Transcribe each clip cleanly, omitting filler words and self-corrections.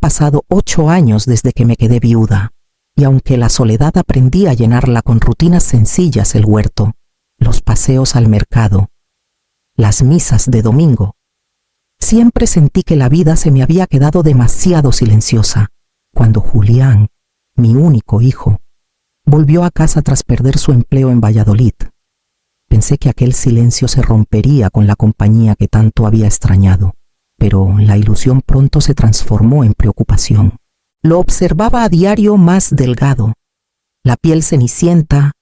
pasado 8 años desde que me quedé viuda, y aunque la soledad aprendí a llenarla con rutinas sencillas, el huerto, los paseos al mercado, las misas de domingo, siempre sentí que la vida se me había quedado demasiado silenciosa cuando Julián, mi único hijo, volvió a casa tras perder su empleo en Valladolid. Pensé que aquel silencio se rompería con la compañía que tanto había extrañado, pero la ilusión pronto se transformó en preocupación. Lo observaba a diario más delgado, la piel cenicienta,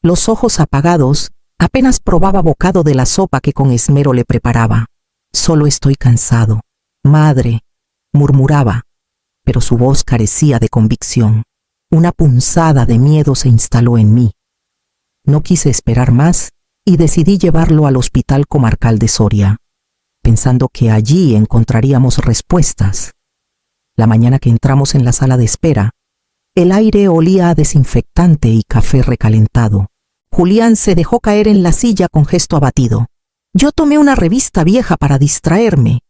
los ojos apagados. Apenas probaba bocado de la sopa que con esmero le preparaba. Solo estoy cansado. Madre, murmuraba, pero su voz carecía de convicción. Una punzada de miedo se instaló en mí. No quise esperar más y decidí llevarlo al Hospital Comarcal de Soria, pensando que allí encontraríamos respuestas. La mañana que entramos en la sala de espera, el aire olía a desinfectante y café recalentado. Julián se dejó caer en la silla con gesto abatido. Yo tomé una revista vieja para distraerme,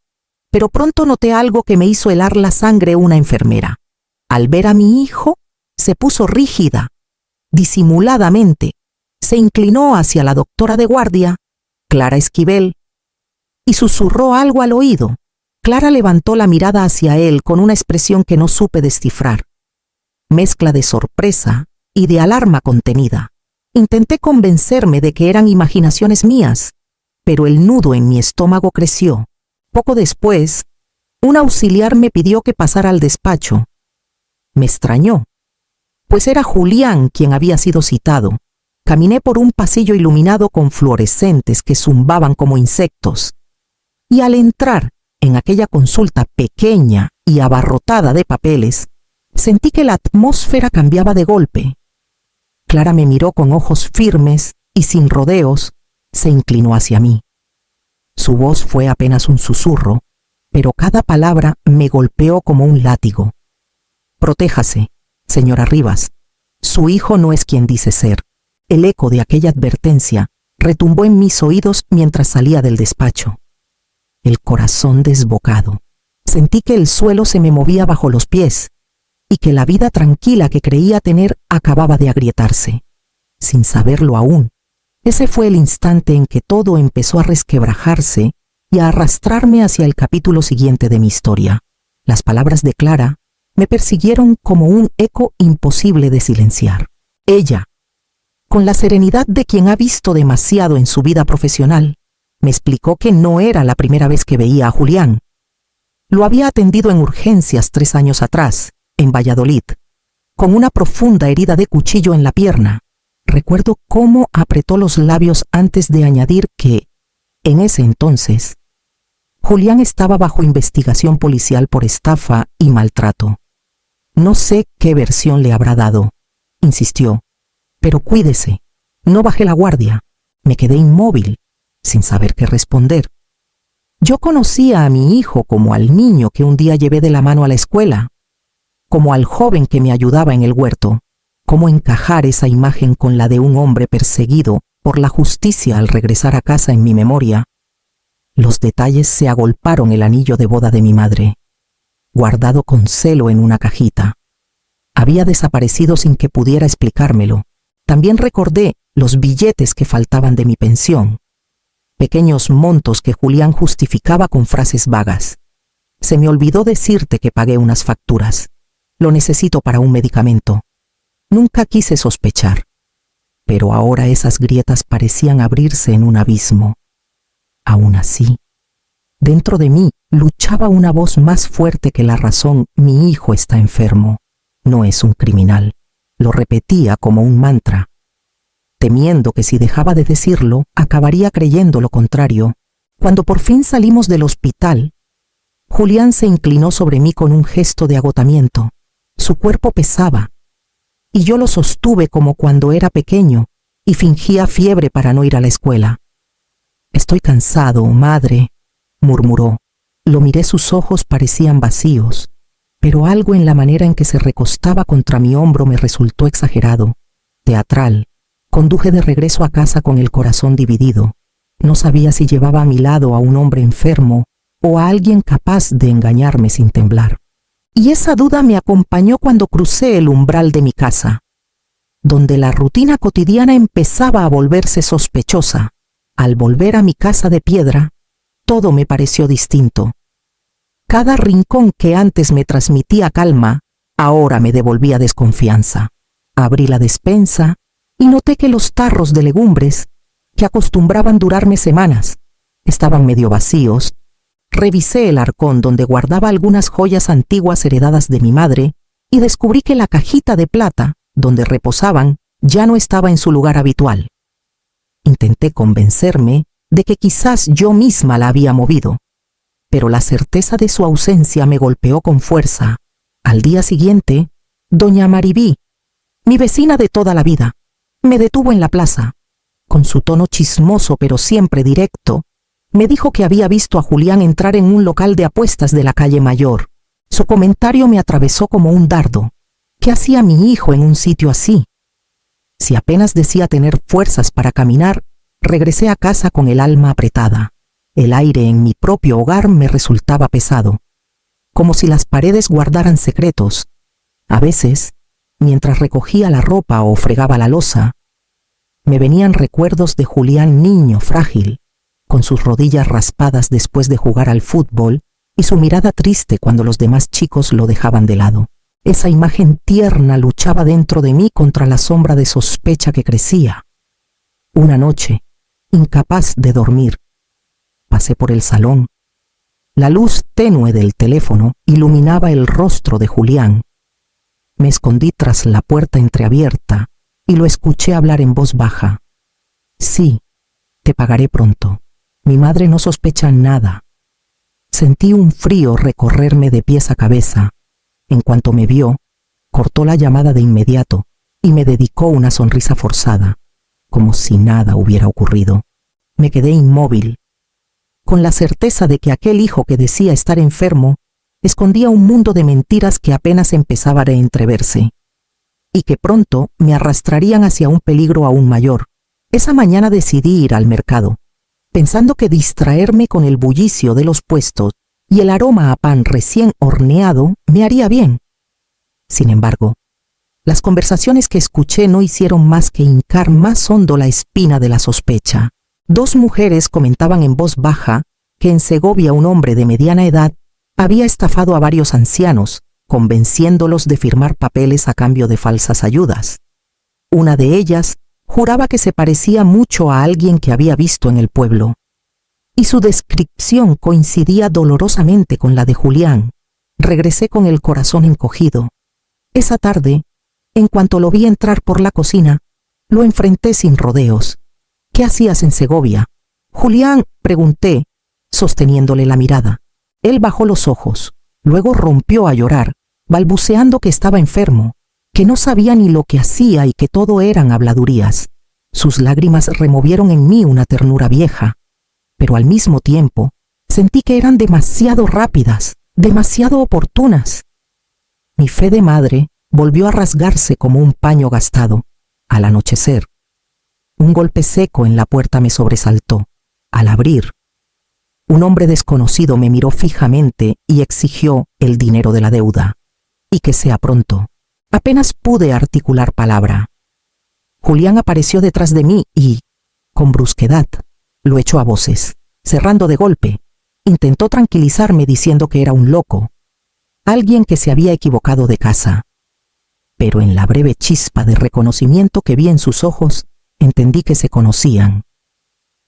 pero pronto noté algo que me hizo helar la sangre. Una enfermera, al ver a mi hijo, se puso rígida. Disimuladamente, se inclinó hacia la doctora de guardia, Clara Esquivel, y susurró algo al oído. Clara levantó la mirada hacia él con una expresión que no supe descifrar, mezcla de sorpresa y de alarma contenida. Intenté convencerme de que eran imaginaciones mías, pero el nudo en mi estómago creció. Poco después, un auxiliar me pidió que pasara al despacho. Me extrañó, pues era Julián quien había sido citado. Caminé por un pasillo iluminado con fluorescentes que zumbaban como insectos, y al entrar en aquella consulta pequeña y abarrotada de papeles, sentí que la atmósfera cambiaba de golpe. Clara me miró con ojos firmes y sin rodeos, se inclinó hacia mí. Su voz fue apenas un susurro, pero cada palabra me golpeó como un látigo. Protéjase, señora Rivas. Su hijo no es quien dice ser. El eco de aquella advertencia retumbó en mis oídos mientras salía del despacho. El corazón desbocado. Sentí que el suelo se me movía bajo los pies y que la vida tranquila que creía tener acababa de agrietarse. Sin saberlo aún, ese fue el instante en que todo empezó a resquebrajarse y a arrastrarme hacia el capítulo siguiente de mi historia. Las palabras de Clara me persiguieron como un eco imposible de silenciar. Ella, con la serenidad de quien ha visto demasiado en su vida profesional, me explicó que no era la primera vez que veía a Julián. Lo había atendido en urgencias 3 años atrás, en Valladolid, con una profunda herida de cuchillo en la pierna. Recuerdo cómo apretó los labios antes de añadir que, en ese entonces, Julián estaba bajo investigación policial por estafa y maltrato. No sé qué versión le habrá dado, insistió, pero cuídese, no bajé la guardia. Me quedé inmóvil, sin saber qué responder. Yo conocía a mi hijo como al niño que un día llevé de la mano a la escuela, como al joven que me ayudaba en el huerto. ¿Cómo encajar esa imagen con la de un hombre perseguido por la justicia al regresar a casa en mi memoria? Los detalles se agolparon el anillo de boda de mi madre, guardado con celo en una cajita. Había desaparecido sin que pudiera explicármelo. También recordé los billetes que faltaban de mi pensión, pequeños montos que Julián justificaba con frases vagas. Se me olvidó decirte que pagué unas facturas. Lo necesito para un medicamento. Nunca quise sospechar, pero ahora esas grietas parecían abrirse en un abismo. Aún así, dentro de mí luchaba una voz más fuerte que la razón. Mi hijo está enfermo, no es un criminal. Lo repetía como un mantra, temiendo que si dejaba de decirlo, acabaría creyendo lo contrario. Cuando por fin salimos del hospital, Julián se inclinó sobre mí con un gesto de agotamiento. Su cuerpo pesaba, y yo lo sostuve como cuando era pequeño y fingía fiebre para no ir a la escuela. Estoy cansado, madre, murmuró. Lo miré, sus ojos parecían vacíos, pero algo en la manera en que se recostaba contra mi hombro me resultó exagerado, teatral. Conduje de regreso a casa con el corazón dividido. No sabía si llevaba a mi lado a un hombre enfermo o a alguien capaz de engañarme sin temblar. Y esa duda me acompañó cuando crucé el umbral de mi casa, donde la rutina cotidiana empezaba a volverse sospechosa. Al volver a mi casa de piedra, todo me pareció distinto. Cada rincón que antes me transmitía calma, ahora me devolvía desconfianza. Abrí la despensa y noté que los tarros de legumbres, que acostumbraban durarme semanas, estaban medio vacíos. Revisé el arcón donde guardaba algunas joyas antiguas heredadas de mi madre y descubrí que la cajita de plata, donde reposaban, ya no estaba en su lugar habitual. Intenté convencerme de que quizás yo misma la había movido, pero la certeza de su ausencia me golpeó con fuerza. Al día siguiente, doña Maribí, mi vecina de toda la vida, me detuvo en la plaza. Con su tono chismoso pero siempre directo, me dijo que había visto a Julián entrar en un local de apuestas de la calle Mayor. Su comentario me atravesó como un dardo. ¿Qué hacía mi hijo en un sitio así? Si apenas decía tener fuerzas para caminar, regresé a casa con el alma apretada. El aire en mi propio hogar me resultaba pesado, como si las paredes guardaran secretos. A veces, mientras recogía la ropa o fregaba la loza, me venían recuerdos de Julián niño frágil, con sus rodillas raspadas después de jugar al fútbol y su mirada triste cuando los demás chicos lo dejaban de lado. Esa imagen tierna luchaba dentro de mí contra la sombra de sospecha que crecía. Una noche, incapaz de dormir, pasé por el salón. La luz tenue del teléfono iluminaba el rostro de Julián. Me escondí tras la puerta entreabierta y lo escuché hablar en voz baja. Sí, te pagaré pronto. Mi madre no sospecha nada. Sentí un frío recorrerme de pies a cabeza. En cuanto me vio, cortó la llamada de inmediato y me dedicó una sonrisa forzada, como si nada hubiera ocurrido. Me quedé inmóvil, con la certeza de que aquel hijo que decía estar enfermo escondía un mundo de mentiras que apenas empezaba a entreverse, y que pronto me arrastrarían hacia un peligro aún mayor. Esa mañana decidí ir al mercado, pensando que distraerme con el bullicio de los puestos y el aroma a pan recién horneado me haría bien. Sin embargo, las conversaciones que escuché no hicieron más que hincar más hondo la espina de la sospecha. Dos mujeres comentaban en voz baja que en Segovia un hombre de mediana edad había estafado a varios ancianos, convenciéndolos de firmar papeles a cambio de falsas ayudas. Una de ellas juraba que se parecía mucho a alguien que había visto en el pueblo, y su descripción coincidía dolorosamente con la de Julián. Regresé con el corazón encogido. Esa tarde, en cuanto lo vi entrar por la cocina, lo enfrenté sin rodeos. ¿Qué hacías en Segovia? Julián, pregunté, sosteniéndole la mirada. Él bajó los ojos, luego rompió a llorar, balbuceando que estaba enfermo, que no sabía ni lo que hacía y que todo eran habladurías. Sus lágrimas removieron en mí una ternura vieja, pero al mismo tiempo sentí que eran demasiado rápidas, demasiado oportunas. Mi fe de madre volvió a rasgarse como un paño gastado. Al anochecer, un golpe seco en la puerta me sobresaltó. Al abrir, un hombre desconocido me miró fijamente y exigió el dinero de la deuda. Y que sea pronto. Apenas pude articular palabra. Julián apareció detrás de mí y, con brusquedad, lo echó a voces, cerrando de golpe. Intentó tranquilizarme diciendo que era un loco, alguien que se había equivocado de casa. Pero en la breve chispa de reconocimiento que vi en sus ojos, entendí que se conocían.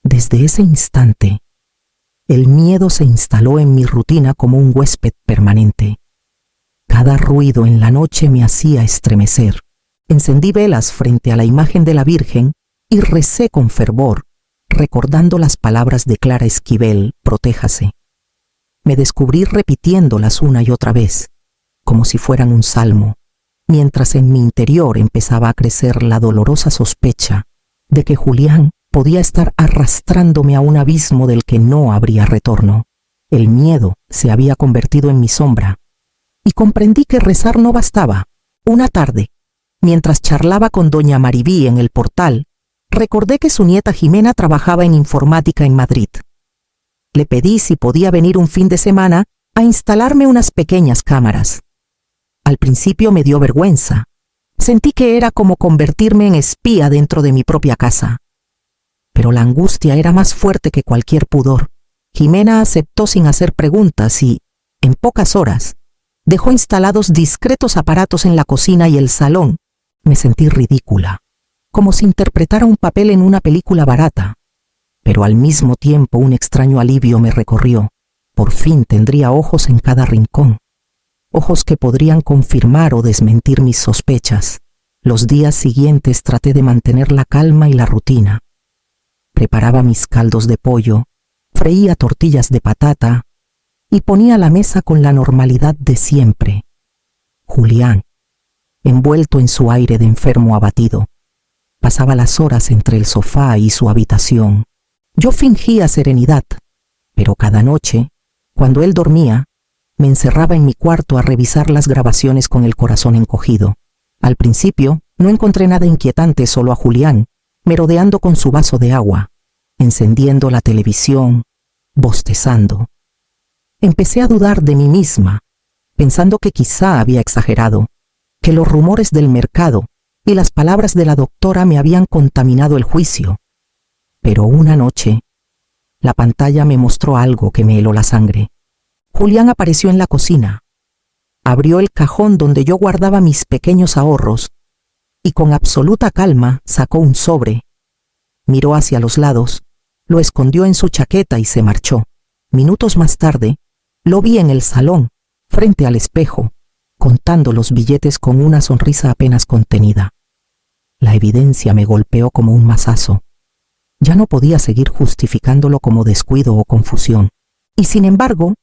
Desde ese instante, el miedo se instaló en mi rutina como un huésped permanente. Cada ruido en la noche me hacía estremecer. Encendí velas frente a la imagen de la Virgen y recé con fervor, recordando las palabras de Clara Esquivel, protéjase. Me descubrí repitiéndolas una y otra vez, como si fueran un salmo, mientras en mi interior empezaba a crecer la dolorosa sospecha de que Julián podía estar arrastrándome a un abismo del que no habría retorno. El miedo se había convertido en mi sombra, y comprendí que rezar no bastaba. Una tarde, mientras charlaba con doña Maribí en el portal, recordé que su nieta Jimena trabajaba en informática en Madrid. Le pedí si podía venir un fin de semana a instalarme unas pequeñas cámaras. Al principio me dio vergüenza. Sentí que era como convertirme en espía dentro de mi propia casa. Pero la angustia era más fuerte que cualquier pudor. Jimena aceptó sin hacer preguntas y, en pocas horas, dejó instalados discretos aparatos en la cocina y el salón. Me sentí ridícula, como si interpretara un papel en una película barata. Pero al mismo tiempo un extraño alivio me recorrió. Por fin tendría ojos en cada rincón. Ojos que podrían confirmar o desmentir mis sospechas. Los días siguientes traté de mantener la calma y la rutina. Preparaba mis caldos de pollo, freía tortillas de patata y ponía la mesa con la normalidad de siempre. Julián, envuelto en su aire de enfermo abatido, pasaba las horas entre el sofá y su habitación. Yo fingía serenidad, pero cada noche, cuando él dormía, me encerraba en mi cuarto a revisar las grabaciones con el corazón encogido. Al principio, no encontré nada inquietante, solo a Julián, merodeando con su vaso de agua, encendiendo la televisión, bostezando. Empecé a dudar de mí misma, pensando que quizá había exagerado, que los rumores del mercado y las palabras de la doctora me habían contaminado el juicio. Pero una noche, la pantalla me mostró algo que me heló la sangre. Julián apareció en la cocina, abrió el cajón donde yo guardaba mis pequeños ahorros y con absoluta calma sacó un sobre. Miró hacia los lados, lo escondió en su chaqueta y se marchó. Minutos más tarde, lo vi en el salón, frente al espejo, contando los billetes con una sonrisa apenas contenida. La evidencia me golpeó como un mazazo. Ya no podía seguir justificándolo como descuido o confusión. Y sin embargo,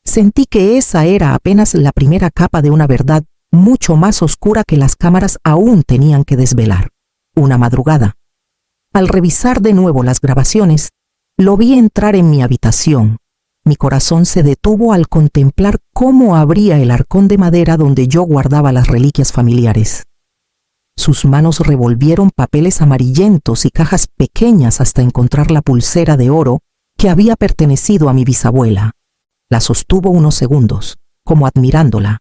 sentí que esa era apenas la primera capa de una verdad mucho más oscura que las cámaras aún tenían que desvelar. Una madrugada, al revisar de nuevo las grabaciones, lo vi entrar en mi habitación. Mi corazón se detuvo al contemplar cómo abría el arcón de madera donde yo guardaba las reliquias familiares. Sus manos revolvieron papeles amarillentos y cajas pequeñas hasta encontrar la pulsera de oro que había pertenecido a mi bisabuela. La sostuvo unos segundos, como admirándola,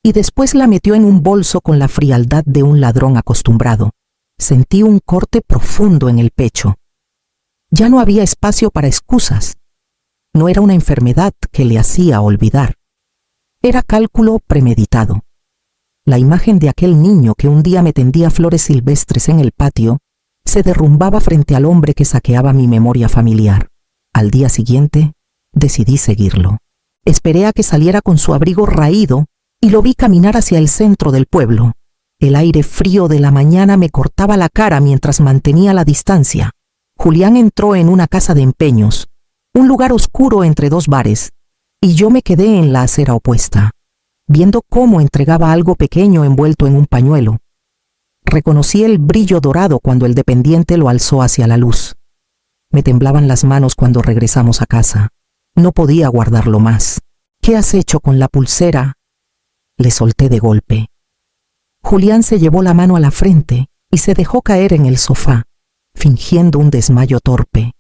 y después la metió en un bolso con la frialdad de un ladrón acostumbrado. Sentí un corte profundo en el pecho. Ya no había espacio para excusas. No era una enfermedad que le hacía olvidar. Era cálculo premeditado. La imagen de aquel niño que un día me tendía flores silvestres en el patio se derrumbaba frente al hombre que saqueaba mi memoria familiar. Al día siguiente, decidí seguirlo. Esperé a que saliera con su abrigo raído y lo vi caminar hacia el centro del pueblo. El aire frío de la mañana me cortaba la cara mientras mantenía la distancia. Julián entró en una casa de empeños, un lugar oscuro entre dos bares, y yo me quedé en la acera opuesta, viendo cómo entregaba algo pequeño envuelto en un pañuelo. Reconocí el brillo dorado cuando el dependiente lo alzó hacia la luz. Me temblaban las manos cuando regresamos a casa. No podía guardarlo más. ¿Qué has hecho con la pulsera? Le solté de golpe. Julián se llevó la mano a la frente y se dejó caer en el sofá, fingiendo un desmayo torpe.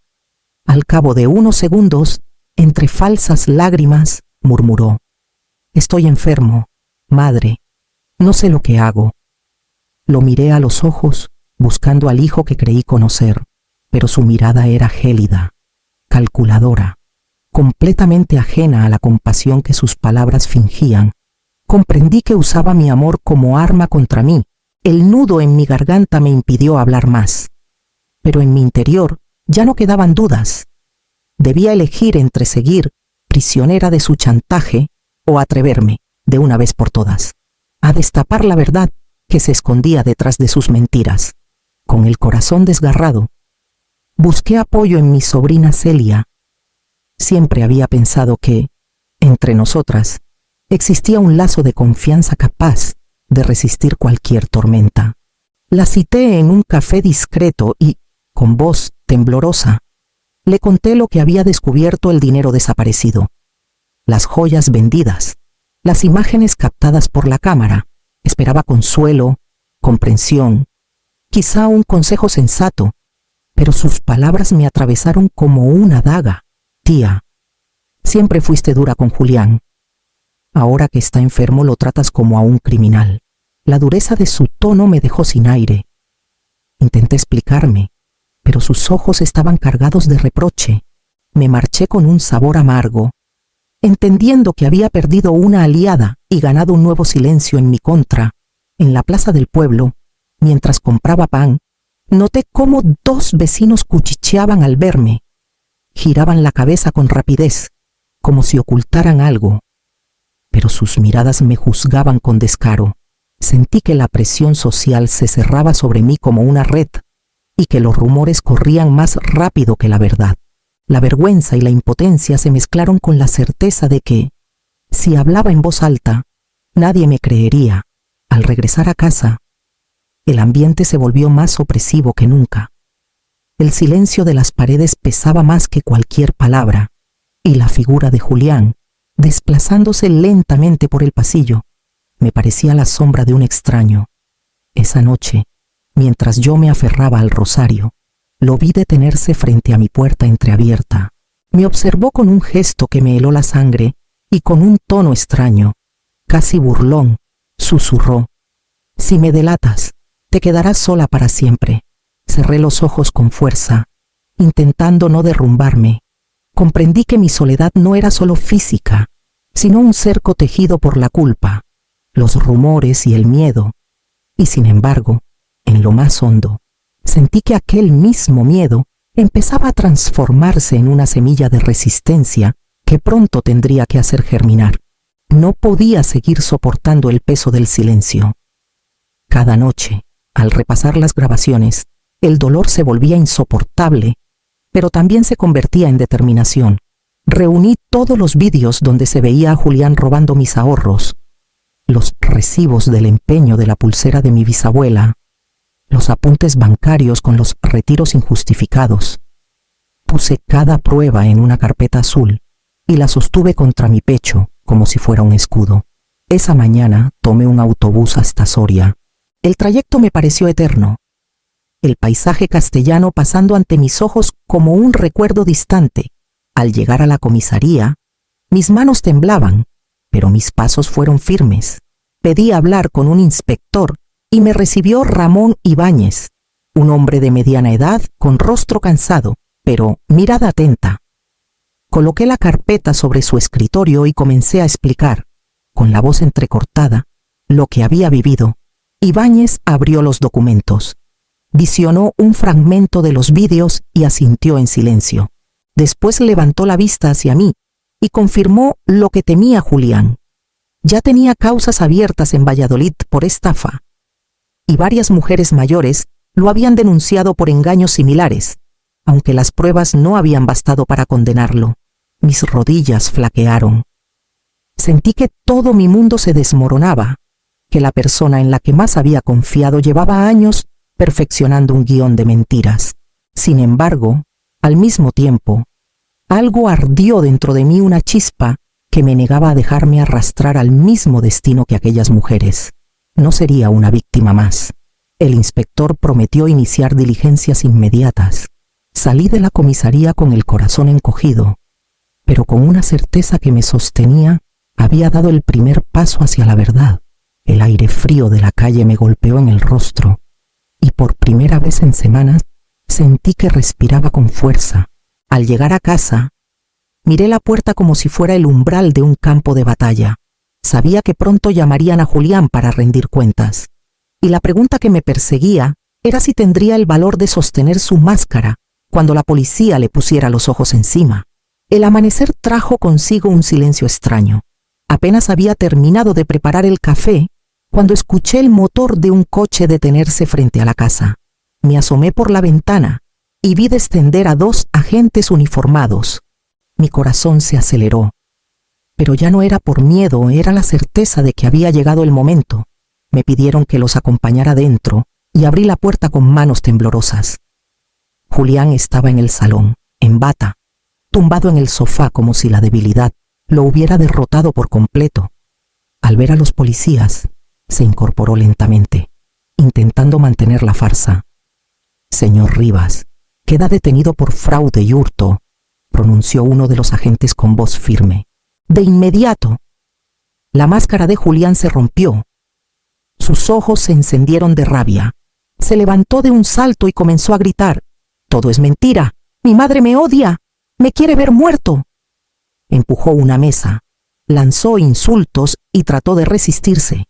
Al cabo de unos segundos, entre falsas lágrimas, murmuró: «Estoy enfermo, madre. No sé lo que hago». Lo miré a los ojos, buscando al hijo que creí conocer, pero su mirada era gélida, calculadora, completamente ajena a la compasión que sus palabras fingían. Comprendí que usaba mi amor como arma contra mí. El nudo en mi garganta me impidió hablar más. Pero en mi interior ya no quedaban dudas. Debía elegir entre seguir, prisionera de su chantaje, o atreverme, de una vez por todas, a destapar la verdad que se escondía detrás de sus mentiras. Con el corazón desgarrado, busqué apoyo en mi sobrina Celia. Siempre había pensado que, entre nosotras, existía un lazo de confianza capaz de resistir cualquier tormenta. La cité en un café discreto y, con voz temblorosa, le conté lo que había descubierto: el dinero desaparecido, las joyas vendidas, las imágenes captadas por la cámara. Esperaba consuelo, comprensión, quizá un consejo sensato, pero sus palabras me atravesaron como una daga. «Tía, siempre fuiste dura con Julián, Ahora que está enfermo lo tratas como a un criminal. La dureza de su tono me dejó sin aire. Intenté explicarme, pero sus ojos estaban cargados de reproche. Me marché con un sabor amargo, entendiendo que había perdido una aliada y ganado un nuevo silencio en mi contra. En la plaza del pueblo, mientras compraba pan, noté cómo 2 vecinos cuchicheaban al verme. Giraban la cabeza con rapidez, como si ocultaran algo, pero sus miradas me juzgaban con descaro. Sentí que la presión social se cerraba sobre mí como una red y que los rumores corrían más rápido que la verdad. La vergüenza y la impotencia se mezclaron con la certeza de que, si hablaba en voz alta, nadie me creería. Al regresar a casa, el ambiente se volvió más opresivo que nunca. El silencio de las paredes pesaba más que cualquier palabra, y la figura de Julián, desplazándose lentamente por el pasillo, me parecía la sombra de un extraño. Esa noche, mientras yo me aferraba al rosario, lo vi detenerse frente a mi puerta entreabierta. Me observó con un gesto que me heló la sangre y con un tono extraño, casi burlón, susurró: «Si me delatas, te quedarás sola para siempre». Cerré los ojos con fuerza, intentando no derrumbarme. Comprendí que mi soledad no era solo física, sino un cerco tejido por la culpa, los rumores y el miedo. Y sin embargo, en lo más hondo, sentí que aquel mismo miedo empezaba a transformarse en una semilla de resistencia que pronto tendría que hacer germinar. No podía seguir soportando el peso del silencio. Cada noche, al repasar las grabaciones, el dolor se volvía insoportable, pero también se convertía en determinación. Reuní todos los vídeos donde se veía a Julián robando mis ahorros, los recibos del empeño de la pulsera de mi bisabuela, los apuntes bancarios con los retiros injustificados. Puse cada prueba en una carpeta azul y la sostuve contra mi pecho como si fuera un escudo. Esa mañana tomé un autobús hasta Soria. El trayecto me pareció eterno. El paisaje castellano pasando ante mis ojos como un recuerdo distante. Al llegar a la comisaría, mis manos temblaban, pero mis pasos fueron firmes. Pedí hablar con un inspector y me recibió Ramón Ibáñez, un hombre de mediana edad con rostro cansado, pero mirada atenta. Coloqué la carpeta sobre su escritorio y comencé a explicar, con la voz entrecortada, lo que había vivido. Ibáñez abrió los documentos. Visionó un fragmento de los vídeos y asintió en silencio. Después levantó la vista hacia mí y confirmó lo que temía Julián. Ya tenía causas abiertas en Valladolid por estafa, y varias mujeres mayores lo habían denunciado por engaños similares, aunque las pruebas no habían bastado para condenarlo. Mis rodillas flaquearon. Sentí que todo mi mundo se desmoronaba, que la persona en la que más había confiado llevaba años perfeccionando un guión de mentiras. Sin embargo, al mismo tiempo, algo ardió dentro de mí, una chispa que me negaba a dejarme arrastrar al mismo destino que aquellas mujeres. No sería una víctima más. El inspector prometió iniciar diligencias inmediatas. Salí de la comisaría con el corazón encogido, pero con una certeza que me sostenía. Había dado el primer paso hacia la verdad. El aire frío de la calle me golpeó en el rostro, y por primera vez en semanas sentí que respiraba con fuerza. Al llegar a casa, miré la puerta como si fuera el umbral de un campo de batalla. Sabía que pronto llamarían a Julián para rendir cuentas, y la pregunta que me perseguía era si tendría el valor de sostener su máscara cuando la policía le pusiera los ojos encima. El amanecer trajo consigo un silencio extraño. Apenas había terminado de preparar el café cuando escuché el motor de un coche detenerse frente a la casa. Me asomé por la ventana y vi descender a 2 agentes uniformados. Mi corazón se aceleró, pero ya no era por miedo, era la certeza de que había llegado el momento. Me pidieron que los acompañara dentro y abrí la puerta con manos temblorosas. Julián estaba en el salón, en bata, tumbado en el sofá como si la debilidad lo hubiera derrotado por completo. Al ver a los policías, se incorporó lentamente, intentando mantener la farsa. «Señor Rivas, queda detenido por fraude y hurto», pronunció uno de los agentes con voz firme. «De inmediato». La máscara de Julián se rompió. Sus ojos se encendieron de rabia. Se levantó de un salto y comenzó a gritar: «Todo es mentira. Mi madre me odia. Me quiere ver muerto». Empujó una mesa, lanzó insultos y trató de resistirse,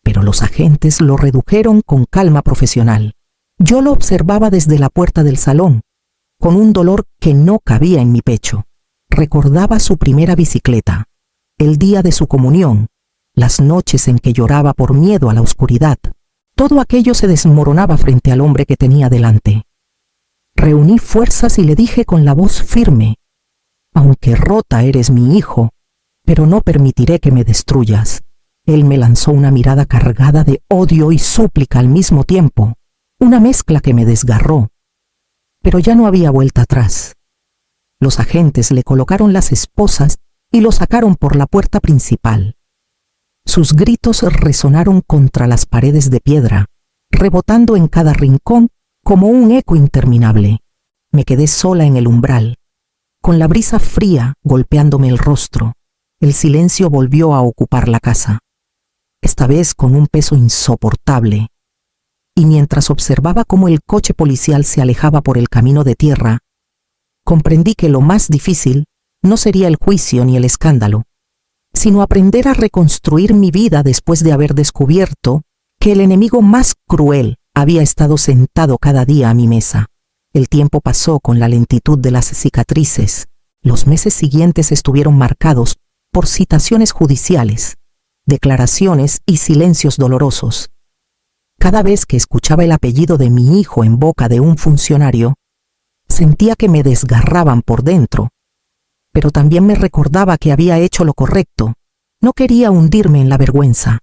pero los agentes lo redujeron con calma profesional. Yo lo observaba desde la puerta del salón, con un dolor que no cabía en mi pecho. Recordaba su primera bicicleta, el día de su comunión, las noches en que lloraba por miedo a la oscuridad. Todo aquello se desmoronaba frente al hombre que tenía delante. Reuní fuerzas y le dije con la voz firme: «Aunque rota eres mi hijo, pero no permitiré que me destruyas». Él me lanzó una mirada cargada de odio y súplica al mismo tiempo, una mezcla que me desgarró. Pero ya no había vuelta atrás. Los agentes le colocaron las esposas y lo sacaron por la puerta principal. Sus gritos resonaron contra las paredes de piedra, rebotando en cada rincón como un eco interminable. Me quedé sola en el umbral, con la brisa fría golpeándome el rostro. El silencio volvió a ocupar la casa, esta vez con un peso insoportable. Y mientras observaba cómo el coche policial se alejaba por el camino de tierra, comprendí que lo más difícil no sería el juicio ni el escándalo, sino aprender a reconstruir mi vida después de haber descubierto que el enemigo más cruel había estado sentado cada día a mi mesa. El tiempo pasó con la lentitud de las cicatrices. Los meses siguientes estuvieron marcados por citaciones judiciales, declaraciones y silencios dolorosos. Cada vez que escuchaba el apellido de mi hijo en boca de un funcionario, sentía que me desgarraban por dentro, pero también me recordaba que había hecho lo correcto. No quería hundirme en la vergüenza.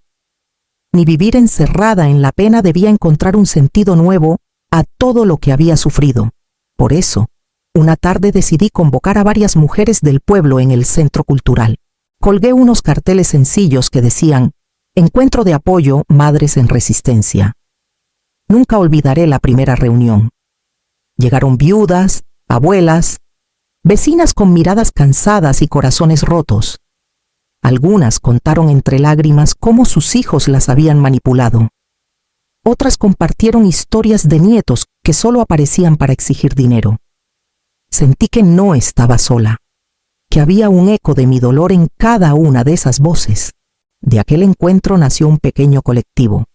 Ni vivir encerrada en la pena. Debía encontrar un sentido nuevo a todo lo que había sufrido. Por eso, una tarde decidí convocar a varias mujeres del pueblo en el centro cultural. Colgué unos carteles sencillos que decían: «Encuentro de apoyo, madres en resistencia». Nunca olvidaré la primera reunión. Llegaron viudas, abuelas, vecinas con miradas cansadas y corazones rotos. Algunas contaron entre lágrimas cómo sus hijos las habían manipulado. Otras compartieron historias de nietos que solo aparecían para exigir dinero. Sentí que no estaba sola, que había un eco de mi dolor en cada una de esas voces. De aquel encuentro nació un pequeño colectivo,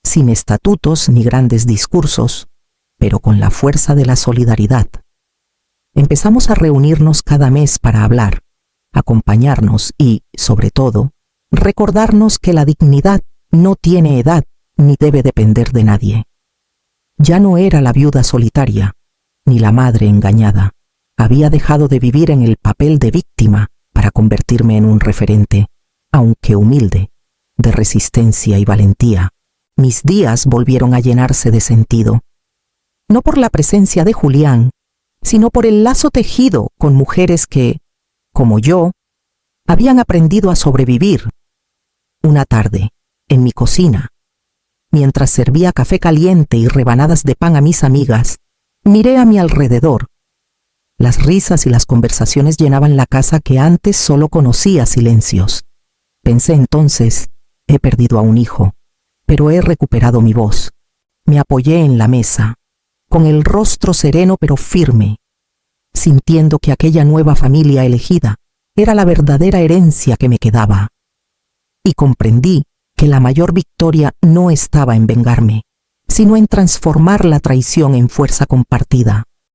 sin estatutos ni grandes discursos, pero con la fuerza de la solidaridad. Empezamos a reunirnos cada mes para hablar, acompañarnos y, sobre todo, recordarnos que la dignidad no tiene edad ni debe depender de nadie. Ya no era la viuda solitaria, ni la madre engañada. Había dejado de vivir en el papel de víctima para convertirme en un referente, aunque humilde, de resistencia y valentía. Mis días volvieron a llenarse de sentido, no por la presencia de Julián, sino por el lazo tejido con mujeres que, como yo, habían aprendido a sobrevivir. Una tarde, en mi cocina, mientras servía café caliente y rebanadas de pan a mis amigas, miré a mi alrededor. Las risas y las conversaciones llenaban la casa que antes solo conocía silencios. Pensé entonces: he perdido a un hijo, pero he recuperado mi voz. Me apoyé en la mesa, con el rostro sereno pero firme, sintiendo que aquella nueva familia elegida era la verdadera herencia que me quedaba. Y comprendí que la mayor victoria no estaba en vengarme, sino en transformar la traición en fuerza compartida.